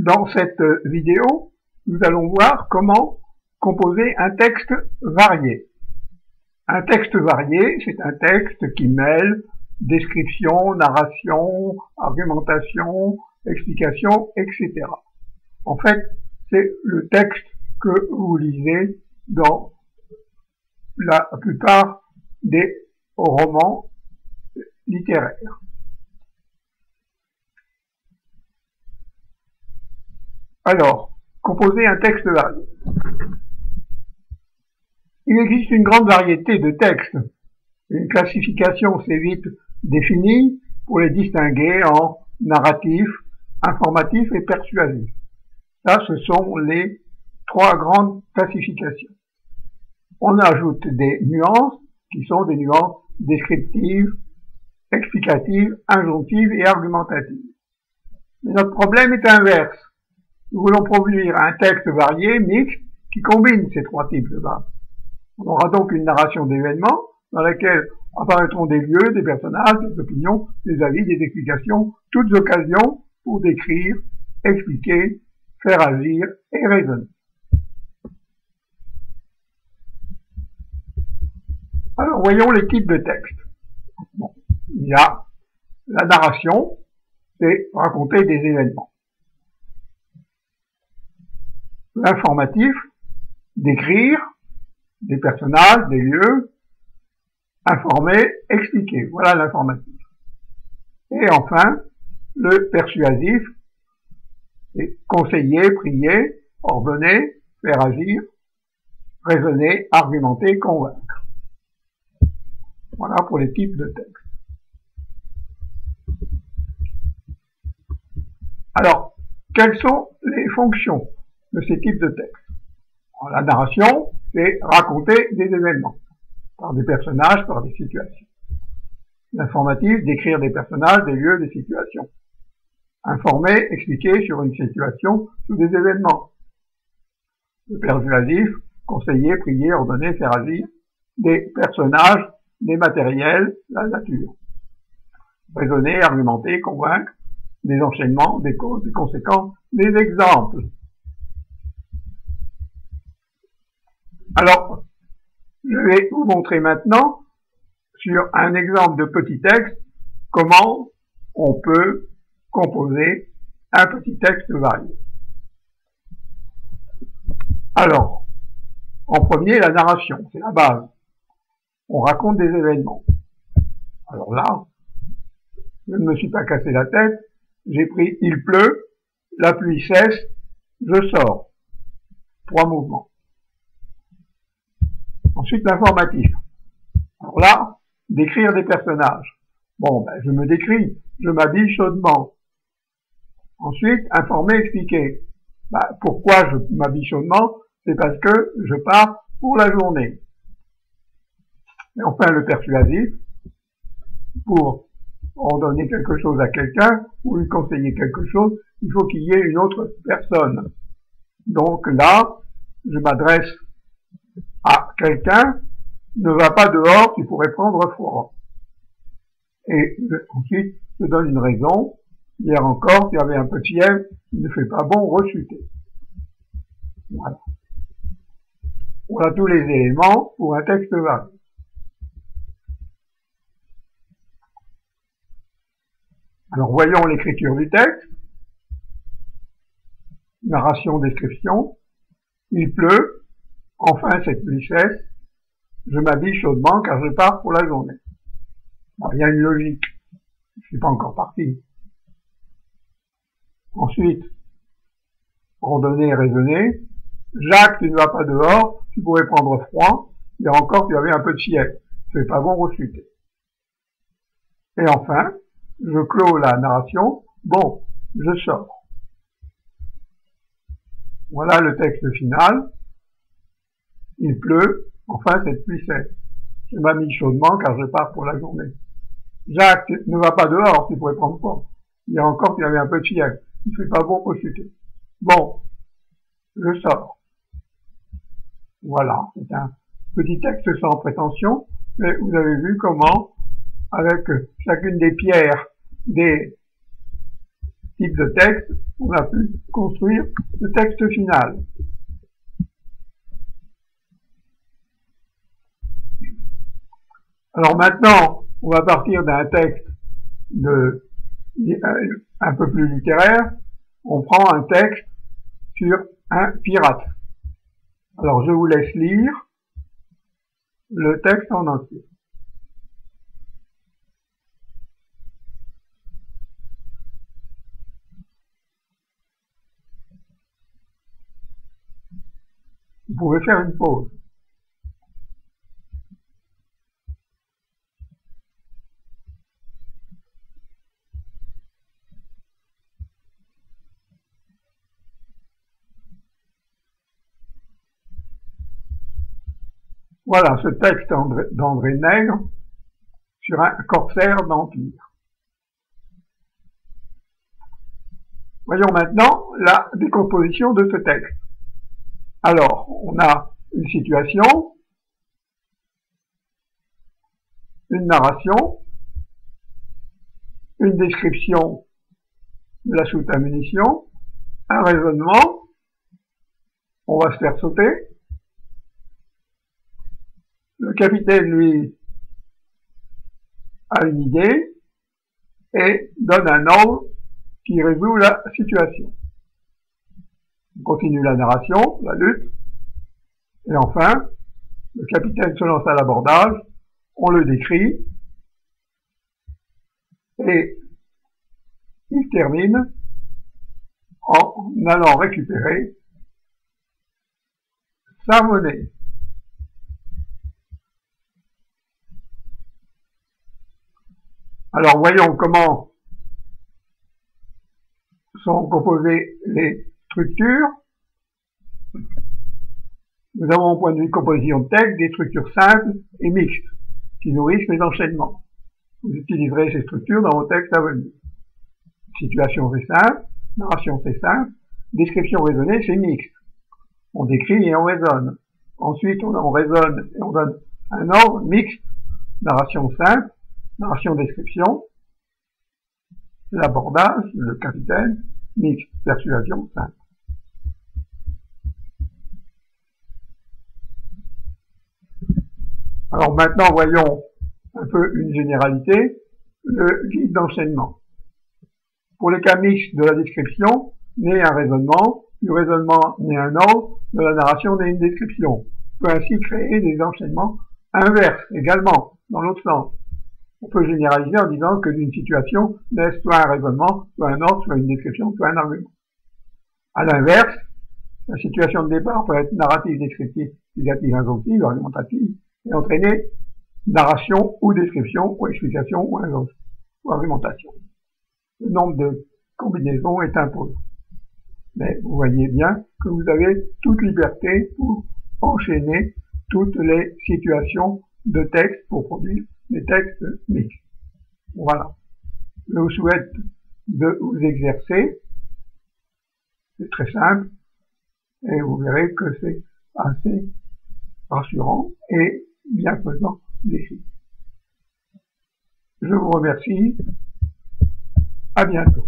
Dans cette vidéo, nous allons voir comment composer un texte varié. Un texte varié, c'est un texte qui mêle description, narration, argumentation, explication, etc. En fait, c'est le texte que vous lisez dans la plupart des romans littéraires. Alors, composer un texte varié. Il existe une grande variété de textes. Une classification s'est vite définie pour les distinguer en narratif, informatif et persuasif. Là, ce sont les trois grandes classifications. On ajoute des nuances qui sont des nuances descriptives, explicatives, injonctives et argumentatives. Mais notre problème est inverse. Nous voulons produire un texte varié, mixte, qui combine ces trois types de bases. On aura donc une narration d'événements dans laquelle apparaîtront des lieux, des personnages, des opinions, des avis, des explications, toutes occasions pour décrire, expliquer, faire agir et raisonner. Alors, voyons les types de textes. Bon, il y a la narration, c'est raconter des événements. L'informatif, décrire des personnages, des lieux, informer, expliquer. Voilà l'informatif. Et enfin, le persuasif, c'est conseiller, prier, ordonner, faire agir, raisonner, argumenter, convaincre. Voilà pour les types de textes. Alors, quelles sont les fonctions de ces types de textes? Alors, la narration, c'est raconter des événements, par des personnages, par des situations. L'informatif, décrire des personnages, des lieux, des situations. Informer, expliquer sur une situation, sur des événements. Le persuasif, conseiller, prier, ordonner, faire agir, des personnages, des matériels, la nature. Raisonner, argumenter, convaincre, des enchaînements, des causes, des conséquences, des exemples. Alors, je vais vous montrer maintenant, sur un exemple de petit texte, comment on peut composer un petit texte varié. Alors, en premier, la narration, c'est la base. On raconte des événements. Alors là, je ne me suis pas cassé la tête, j'ai pris « il pleut », la pluie cesse, je sors. 3 mouvements. Ensuite, l'informatif. Alors là, décrire des personnages. Bon, ben, je me décris, je m'habille chaudement. Ensuite, informer, expliquer. Ben, pourquoi je m'habille chaudement? C'est parce que je pars pour la journée. Et enfin, le persuasif, pour ordonner quelque chose à quelqu'un, ou lui conseiller quelque chose, il faut qu'il y ait une autre personne. Donc là, je m'adresse à quelqu'un, ne va pas dehors, tu pourrais prendre froid. Et ensuite, je donne une raison. Hier encore, tu avais un peu de fièvre, il ne fait pas bon, rechuter. Voilà. On a tous les éléments pour un texte varié. Alors, voyons l'écriture du texte. Narration, description. Il pleut. Enfin, cette pluie cesse. Je m'habille chaudement car je pars pour la journée. Bon, il y a une logique. Je suis pas encore parti. Ensuite, ordonner et raisonner. Jacques, tu ne vas pas dehors. Tu pourrais prendre froid. Hier encore, tu avais un peu de fièvre. C'est pas bon, rechuter. Et enfin, je clôt la narration. Bon, je sors. Voilà le texte final. Il pleut. Enfin, cette pluie cesse. Je m'habille chaudement car je pars pour la journée. Jacques, ne va pas dehors, tu pourrais prendre froid. Hier encore, tu avais un peu de fièvre. Il fait pas bon pour chuter. Bon, je sors. Voilà, c'est un petit texte sans prétention, mais vous avez vu comment, avec chacune des pierres des type de texte, on a pu construire le texte final. Alors maintenant, on va partir d'un texte un peu plus littéraire. On prend un texte sur un pirate. Alors je vous laisse lire le texte en entier. Vous pouvez faire une pause. Voilà ce texte d'André Nègre sur un corsaire d'Empire. Voyons maintenant la décomposition de ce texte. Alors, on a une situation, une narration, une description de la soute à munitions, un raisonnement, on va se faire sauter. Le capitaine, lui, a une idée et donne un ordre qui résout la situation. On continue la narration, la lutte, et enfin, le capitaine se lance à l'abordage, on le décrit, et il termine en allant récupérer sa monnaie. Alors voyons comment sont composées les structures. Nous avons au point de vue composition de texte des structures simples et mixtes qui nourrissent les enchaînements. Vous utiliserez ces structures dans vos textes à venir. Situation c'est simple, narration c'est simple, description raisonnée c'est mixte. On décrit et on raisonne. Ensuite on raisonne et on donne un ordre mixte, narration simple, narration-description, l'abordage, le capitaine, mixte, persuasion, simple. Alors maintenant, voyons un peu une généralité, le guide d'enchaînement. Pour les cas mixtes de la description, naît un raisonnement, du raisonnement naît un ordre, de la narration naît une description. On peut ainsi créer des enchaînements inverses également, dans l'autre sens. On peut généraliser en disant que d'une situation naît soit un raisonnement, soit un ordre, soit une description, soit un argument. À l'inverse, la situation de départ peut être narrative, descriptive, explicative, injonctive, argumentative, et entraîner narration ou description, ou explication, ou argumentation. Le nombre de combinaisons est imposé. Mais vous voyez bien que vous avez toute liberté pour enchaîner toutes les situations de texte pour produire des textes mixtes. Voilà. Je vous souhaite de vous exercer. C'est très simple. Et vous verrez que c'est assez rassurant et bienfaisant d'écrit. Je vous remercie. À bientôt.